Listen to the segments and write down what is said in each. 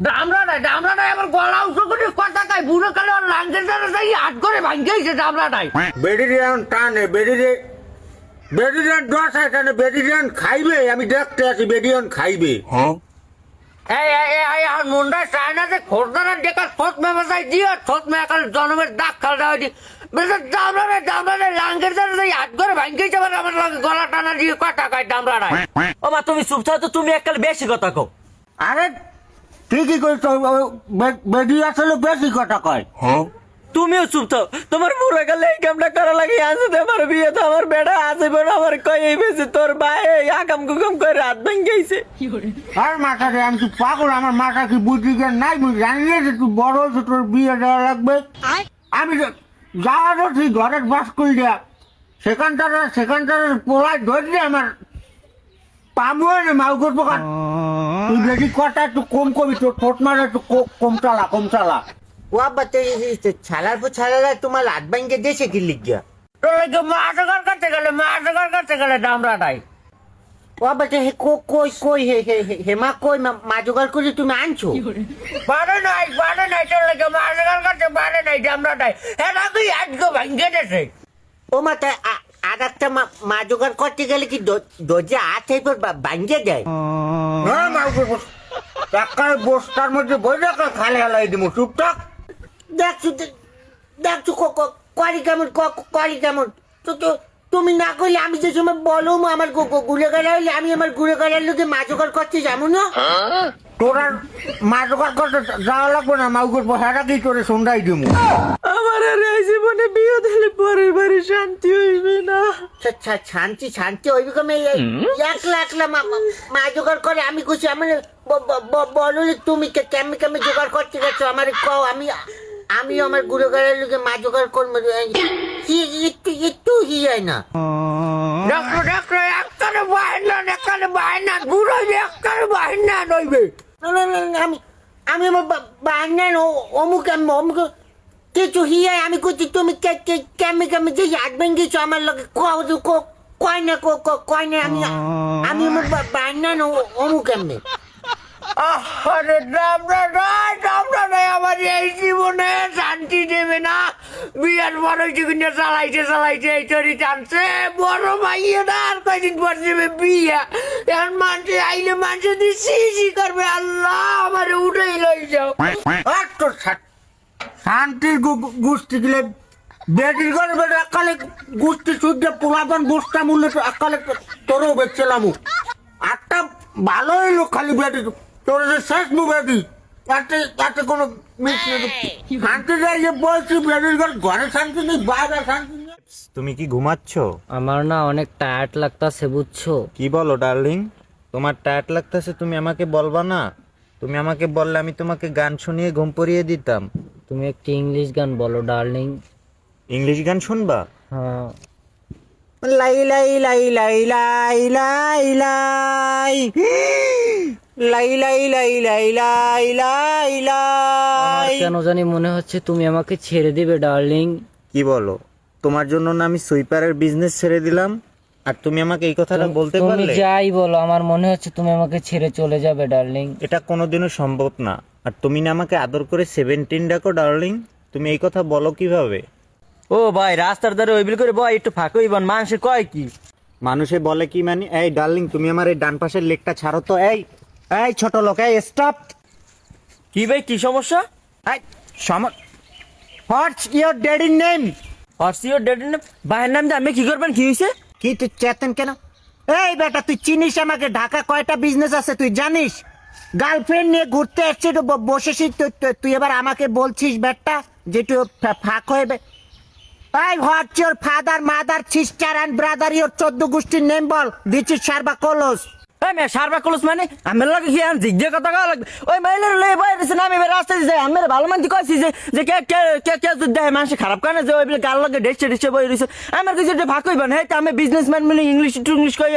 ডামরাটাই আমার গলা উঁচু করে কথা কয় বুড়ো কালে ওর লাঙ্গের দ্বারা যাই হাত করে ভাঙ্গেছে ডামরাটাই। বেডিরিয়ান টানে বেডিরিয়ান দশ আছে টানে বেডিরিয়ান খাইবে, আমি দেখতে আছি বেডিরিয়ান খাইবে। এই মুন্ডা চায় না যে খোরদারের ডেকার ঠোঁট মেমাশাই দিয়ে ঠোঁট মেকাল জন্মের দাগ খালটা হয়নি ডামরাটাই লাঙ্গের দ্বারা যাই হাত করে ভাঙ্গেছে আমার গলা টানা দিয়ে কথা কয় ডামরাটাই। ও মা তুমি চুপ থাকো তো, তুমি এককাল বেশি কথা কও। আরে ঠিকই কইছ, বেডি আসলে বেশি কথা কয়। তুমিও চুপ থাও, তোমার বুড়ো গেলে এই কামটা করা লাগে আছে তোমার বিয়ে তো আমার বেড়া আছে বেড়া আমার কই এই বেশি তোর ভাই আকাম কুকাম করে রাত ভেঙেছে। আর মাথা রে, আমি কি পাগল? আমার মাথা কি বুদ্ধি জ্ঞান নাই? আমি জানি না যে তুই বড় হয়েছে, তোর বিয়ে দেওয়া লাগবে। আমি যাওয়ারও ঠিক ঘরের বাস করি দেয়া সেখানটার পোলায় ধরলে আমার পামুয়ে না মাউ করবো। তুই বেশি কথা একটু কম কবি, তোর ঠোঁট মারা একটু কম চালা। ও বাচ্চা ছালার পর ছালার তোমার লাট ভাঙ্গে দেশে কি লিখিয়া মাছ কাটতে গেলে ডামরাটাই। ও বাচ্চা হে কই হেমা কই মা জোগাড় করে তুমি আনছো? বারে নাই চলে গেছে মাছ কাটতে বারে নাই ডামরাটাই। হ্যাঁ তুই আজকে ভাঙ্গে দেছে। ও মা তাই আর একটা মা জোগাড় করতে গেলে কি দরজা হাত ভাঙ্গে দেয়? হ্যাঁ মাউ করবো, টাকার বস্তার মধ্যে বই রাখা খালে হালাই দিব, চুপটাক। দেখছো কলি কেমন তো তুমি না করলে আমি যে সময় বলো আমার গুড়ে গাড়া হইলে আমি আমার গুড়ে গাড়ার লোকে মা জোগাড় করতে যাবো না। তোর আর মা জোগাড় করতে যাওয়া লাগবে না, মাউ করবো হ্যাঁ কি তোরে সন্ধ্যায় দিব। আমার আর এই জীবনে বিয়ে দিলে পরের বাড়ি শান্তি হইবে না। শান্তি ওই রকম একলা মা জোগাড় করে আমি খুশি। আমার বলো তুমি কেমন জোগাড় করতে গেছো আমার কও, আমি আমার গুড়ে গাড়ার লোকে মা জোগাড় করবো। একটু হিয়ায় না ডাক্তার একটারে বাহিনা বুড়ো একটারে বাহিনা নইবে। আমি আমার বাংলা অমুক কিছু হিয়ায় আমি করছি। তুমি কেমন যে হাত ভেঙেছো আমার লোকে কয় না আমি আমার বাংলা অমুক কেমনে। আরে ডামরাটাই আমার এই জীবনে শান্তি দেবে না। বিয়ার বড় চিকিৎসা চালাইছে এই তরি টানছে বড় ভাইয়া না আর কয়দিন পর যাবে বিয়া। এখন মানুষে আইলে মানুষে দিয়ে সি করবে। আল্লাহ আমার উঠেই লই যাও। আর তোর শান্তির গোষ্ঠী গেলে বেটির ঘরে বেটে একালে গোষ্ঠী শুদ্ধ পুরাতন বস্তা মূল্য একালে তোরও বেচছিলাম। একটা ভালোই লোক খালি বেটি তোর যে শেষ মু বেটি তাতে কোনো শান্তি যাই যে বলছি বেটির ঘরে শান্তি নেই, বাইরে শান্তি নেই। তুমি কি ঘুমাচ্ছ? আমার না অনেক টায়ার্ড লাগতাছে বুঝছো। কি বলো ডার্লিং, তোমার টায়ার্ড লাগতেছে তুমি আমাকে বলবা না? তুমি আমাকে বললে আমি তোমাকে গান শুনিয়ে ঘুম পাড়িয়ে দিতাম। তুমি একটি ইংলিশ গান বলো ডার্লিং। ইংলিশ গান শুনবা? হ্যাঁ। লাই লাই লাই লাই লাই লাই লাই লাই লাই লাই লাই লাই লাই লাই। কেন জানি মনে হচ্ছে তুমি আমাকে ছেড়ে দিবে ডার্লিং। কি বলো, তোমার জন্য না আমি সুইপারের বিজনেস ছেড়ে দিলাম, আর তুমি আমাকে এই কথাটা বলতে তুমি পারলে? যাই বলো আমার মনে হচ্ছে তুমি আমাকে ছেড়ে চলে যাবে ডার্লিং। এটা কোনোদিনও সম্ভব না। আর তুমি না আমাকে আদর করে 17 ডাকো ডার্লিং, তুমি এই কথা বলো কিভাবে? ও ভাই রাস্তার ধারে ওই বিল করে বয় একটু ফাঁকই বান, মানুষে কয় কি? মানুষে বলে কি মানে? এই ডার্লিং তুমি আমার এই ডান পাশের লেগটা ছাড়ো তো। এই এই ছোট লোক, এই স্টপ। কি ভাই কি সমস্যা? এই হোয়াটস ইওর ড্যাডির name? What's your dad name? ভাইয়ের নাম দিয়ে আমি কি করবেন? কি হয়েছে? কি তুই চেতেন কেন? এই বেটা তুই চিনিস আমাকে? ঢাকা কয়টা বিজনেস আছে তুই জানিস? গার্লফ্রেন্ড নিয়ে ঘুরতে আসছি তো বসেছিস তুই এবার আমাকে বলছিস বেটা যে তুই ফাঁক হয়ে। এই what's your father mother sister and brother your 14 গোষ্ঠীর নেম বল। দিস ইজ সারবা কলস। এই মেয়ে সারবা কলস মানে আমার লাগে কি আন জিজ্ঞে কথা কওয়া লাগবে? ওই মাইলের লয়ে বই দিছে না, আমি এবার রাস্তায় যাই আমার ভালো মানতে কইছি যে কে কে কে কে দেয় মানুষ খারাপ কানে যে ওই বলে গাল লাগে ডেসে বই রইছে। আমার কিছু যে ভাগ হইবেন। হে আমি বিজনেসম্যান বলে ইংলিশ টু ইংলিশ কই।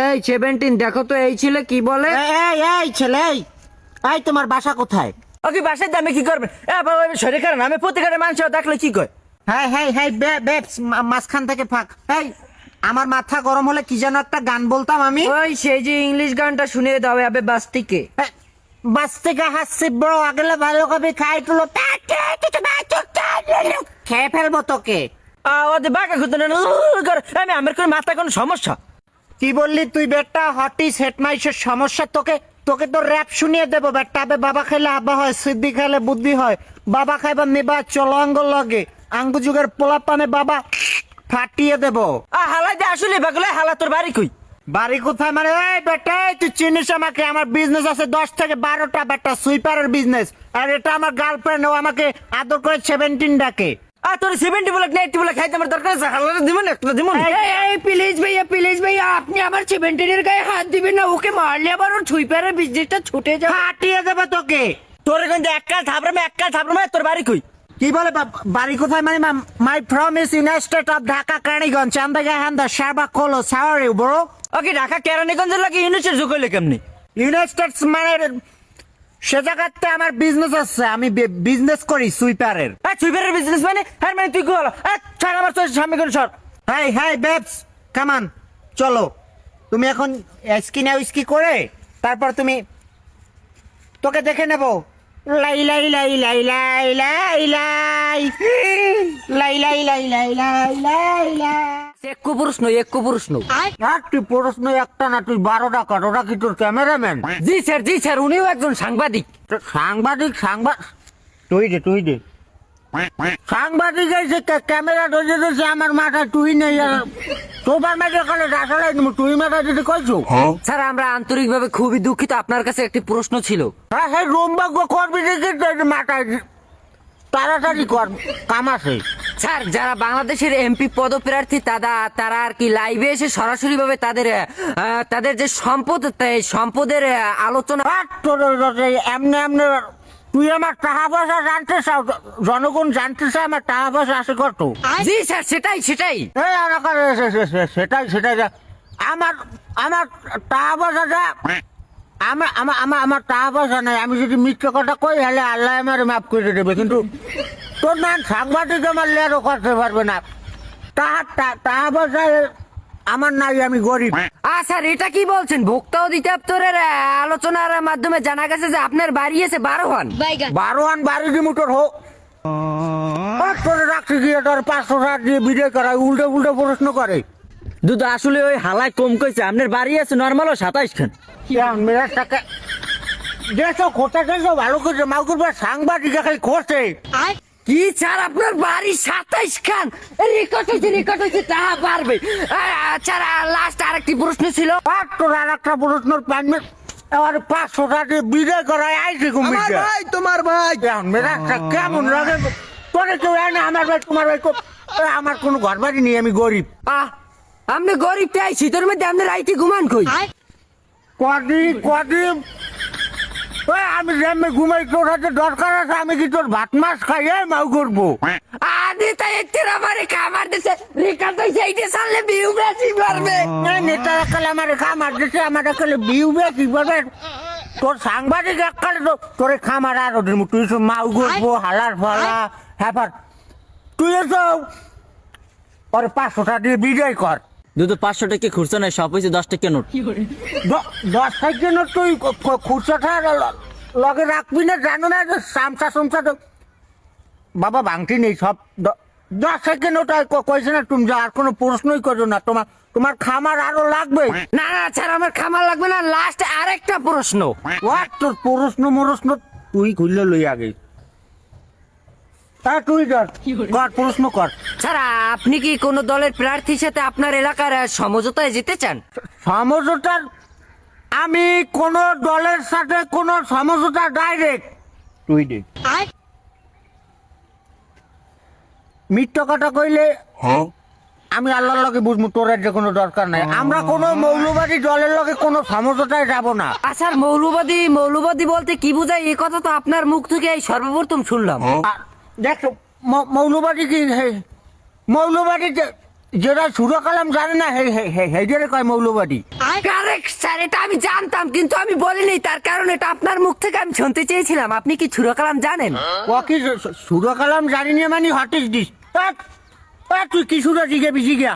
এই 17 দেখো তো এই ছেলে কি বলে। এই ছেলে এই তোমার বাসা কোথায়? ওকে বাসায় আমি কি করবেন? শরীর কারণ আমি প্রতিকারে মানুষ দেখলে কি কয়? হ্যাঁ বেবস মাঝখান থেকে ফাঁক। এই আমার মাথা গরম হলে কি যেন একটা গান বলতাম আমি। ওই সেই যে ইংলিশ গানটা শুনিয়ে দাও আবে বাস্তিকে। বাস থেকে হাসছি ব্রো, আগলে ভালো কবি খাই তুলো খেয়ে ফেলবো তোকে। ওদের বাঁকা খুঁজতে আমি আমার কোনো মাথায় কোনো সমস্যা। কি বললি তুই বেটা? হটিস হেটমাইশের সমস্যা তোকে? তোকে তো র্যাপ শুনিয়ে দেবো বেটা। আবে বাবা খাইলে আব্বা হয়, সিদ্ধি খাইলে বুদ্ধি হয়। বাবা খাইবার নিবা চলো আঙ্গুল লগে, আঙ্গু যুগের পোলা পানে বাবা ফাটিয়ে দেবো। হালাই দে আসলে বাগলে হালা তোর বাড়ি কই? বাড়ি কোথায় মানে? এই বেটা এই তুই চিনিস আমাকে? আমার বিজনেস আছে 10 থেকে 12টা বেটা, সুইপারের বিজনেস। আর এটা আমার গার্লফ্রেন্ড, ও আমাকে আদর করে 17 ডাকে। তোর 70 বলে 80 বলে খাইতে আমার দরকার আছে, হালারে দিবেন একটা দিবেন। এই প্লিজ ভাইয়া আপনি আমার 17 গায়ে হাত দিবেন না, ওকে মারলে আবার ওর ছুইপারের বিজনেসটা ছুটে যাবে। ফাটিয়ে দেবো তোকে। তোর কিন্তু এক কাল থাপড়ামে তোর বাড়ি কই? কি বলে বাড়ি কোথায় মানে? My from is united of Dhaka Keraniganj, চান্দাগা হান্দা শারবা কোলো সাওয়ারি ব্রো। ওকে ঢাকা কেরানীগঞ্জের লাগে ইউনিসের যোগ হইলে কেমনি? ইউনাইটেড মানে সে জায়গাতে আমার বিজনেস আছে, আমি বিজনেস করি সুইপারের। সুইপারের বিজনেস মানে? হ্যাঁ মানে তুই কি হলো? ছাড় আমার তোর সামনে করে সর। হাই হাই বেবস কামান, চলো। তুমি এখন উইস্কি করে তারপর তুমি, তোকে দেখে নেবো। লাই লাই লাই লাই লাই লাই লাই লাই লাই লাই লাই লাই লাই লাই। একটু পুরুষ নই। আর তুই প্রশ্ন একটা না, তুই 12টা কর। ওটা কি তোর ক্যামেরাম্যান? জি স্যার উনিও একজন সাংবাদিক। সাংবাদিক তুই দে সাংবাদিক এসে ক্যামেরা ধরে দিয়েছে আমার মাথা, তুই নেই। তোবার মাঝে কালে আসলে তুই মাথা দিতে কইছো? স্যার আমরা আন্তরিকভাবে খুবই দুঃখিত, আপনার কাছে একটি প্রশ্ন ছিল। হ্যাঁ সেই রোমবাগ করবি দেখে মাথায় তাড়াতাড়ি কর, কাম আছে। স্যার যারা বাংলাদেশের এমপি পদপ্রার্থী তারা আর কি লাইভে এসে সরাসরি ভাবে তাদের যে সম্পদের আলোচনা। এমনি তুই আমার টাকা পয়সা জানতে চাও? জনগণ জানতে চায় আমার টাকা পয়সা আছে কত? জি স্যার সেটাই এই সেটাই আমার টাকা পয়সাটা আমার টাকা পয়সা নাই। আমি যদি মিথ্যে কথা কই হলে আল্লাহ আমার মাফ করে দেবে, কিন্তু তোর না সাংবাদিক আমার লেরও করতে পারবে না। টাকা পয়সা আমার নাই, আমি গরিব। স্যার এটা কি বলছেন? ভোক্তা অধিদপ্তরের আলোচনার মাধ্যমে জানা গেছে যে আপনার বাড়ি আছে 12 বাড়ি দি মোটর হোক তোরে রাখছি গিয়ে তোর 500 টাকা দিয়ে বিদায় করা, উল্টো প্রশ্ন করে। দুধ আসলে ওই হালায় কম কইছে, আপনার বাড়ি আছে নর্মাল 27 খান। মেরা টাকা দেখো খোঁটা দেখো ভালো করে মাউ করবে, সাংবাদিক খালি খোঁজে। কি স্যার আপনার বাড়ি 27 খান? রেকর্ড হয়েছে তা পারবে। স্যার লাস্ট আরেকটি প্রশ্ন ছিল। তোর আর একটা প্রশ্ন পাইবে, আর 500 টাকা দিয়ে বিদায় করায় আইসি কুমির ভাই, তোমার ভাই। মেরা কেমন লাগে তোরে? কেউ না আমার ভাই তোমার ভাই, আমার কোনো ঘর বাড়ি নেই, আমি গরিব। আপনি গরিব তাই শীতের মধ্যে আপনার রাইতে ঘুমান কই? কদিন আমি যেমনি ঘুমাই, তোর হাতে দরকার আছে? আমি কি তোর ভাত মাছ খাইয়ে মাউ করবো? নেতা একটির আমারে খাবার দিছে, রেকর্ড হয়েছে, এইটা চাললে বিউ বেশি পারবে। নেতা একালে আমার খামার দিছে, আমার একালে বিউ বেশি পারবে। তোর সাংবাদিক একালে তোর খামার আর ওদের তুই মাউ করবো, হালার ফলা হ্যাপার। তুই এসো ওর 500 টাকা দিয়ে বিজয় কর। দুটো 500 টাকা খুচরা নাই, সব হয়েছে 10 টাকা নোট। 10 টাকা নোট তুই খুচরাটা লগে রাখবি না? জানো না সামসা বাবা ভাঙতি নেই, সব 10 টাকা নোট কইছে না তুমি? আর কোনো প্রশ্নই করো না। তোমার খামার আরো লাগবে? না স্যার আমার খামার লাগবে না। লাস্ট আরেকটা প্রশ্ন। তোর প্রশ্ন তুই খুললে লই আগে। তুই প্রশ্ন কর। স্যার আপনি কি কোন দলের প্রার্থীর সাথে আপনার এলাকার সমঝোতায় যেতে চান? সমঝোতার আমি কোন দলের সাথে কোন সমঝোতা ডাইরেক্ট তুই দে। মিথ্যা কথা কইলে আমি আল্লাহর লগে বুঝবো, তোর যে কোনো দরকার নাই। আমরা কোনো মৌলবাদী দলের লগে কোনো সমঝোতায় যাব না। স্যার মৌলবাদী বলতে কি বোঝায়? এই কথা তো আপনার মুখ থেকে এই সর্বপ্রথম শুনলাম। দেখ মৌলবাদী কি? মৌলবাদী যেটা সুরা কালাম জানে না হেজারে কয় মৌলবাদী। কারেক্ট স্যার, এটা আমি জানতাম কিন্তু আমি বলিনি, তার কারণ এটা আপনার মুখ থেকে আমি শুনতে চেয়েছিলাম। আপনি কি সুরা কালাম জানেন? কি সুরা কালাম জানি না মানে হটিস দিস? তুই কি সুরা শিখা?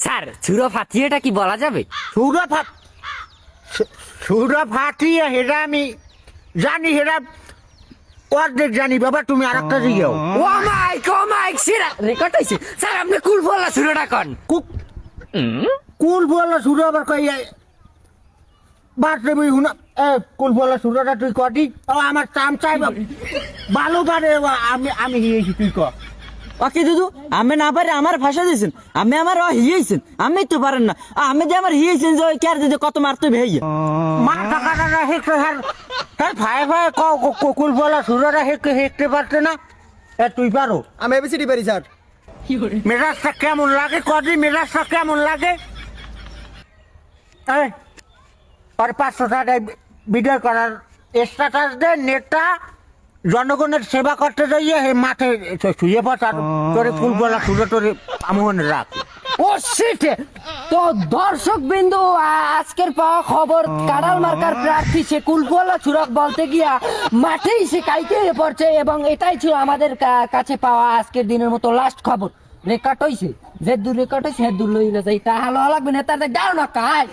স্যার সুরা ফাতিহাটা কি বলা যাবে? সুরা ফাটিয়ে হেটা আমি জানি হেরা অর্ধেক জানি বাবা, তুমি আর একটা দিও। ও মাইক সিরা রেকর্ড হইছে স্যার আপনি কুল বলা শুরুটা কন কুল বলা শুরু আবার কই বাড়তে বই হুনা কুল বলা শুরুটা তুই কটি ও আমার চাম চাই ভালো পারে আমি হিয়েছি তুই ক ওকে দুদু আমি না পারে আমার ভাষা দিয়েছেন, আমি আমার হিয়েছেন, আমি তো পারেন না আমি যে আমার হিয়েছেন যে ওই ক্যার দিতে কত মারতে ভেয়ে মাথা কাটাটা হেঁকতে তার ভাই ভাই কুল বলা শুরুটা হেঁকতে পারছে না। তুই পারো? আমি এবিসিডি পারি স্যার। মেজাজটা কেমন লাগে কদি, মেজাজটা কেমন লাগে? আর 500 টাকায় ভিডিও করার স্ট্যাটাস দে, নেতা জনগণের সেবা করতে যাইয়ে হে মাঠে শুয়ে পড় আর তোরে ফুল বলা শুরু তোরে আমন রাখ। ও শিট! তো দর্শক বিন্দু আজকের পাওয়া খবর কাড়াল মার্কার প্রার্থী সে কুলফলা চুরক বলতে গিয়া মাঠেই সে কাইতে হয়ে পড়ছে এবং এটাই ছিল আমাদের কাছে পাওয়া আজকের দিনের মতো লাস্ট খবর। রেকর্ড হইছে, যে দূর রেকর্ড হইছে হে দূর লইলে যাই তা হালো লাগবে না, তাদের দাও না কাজ।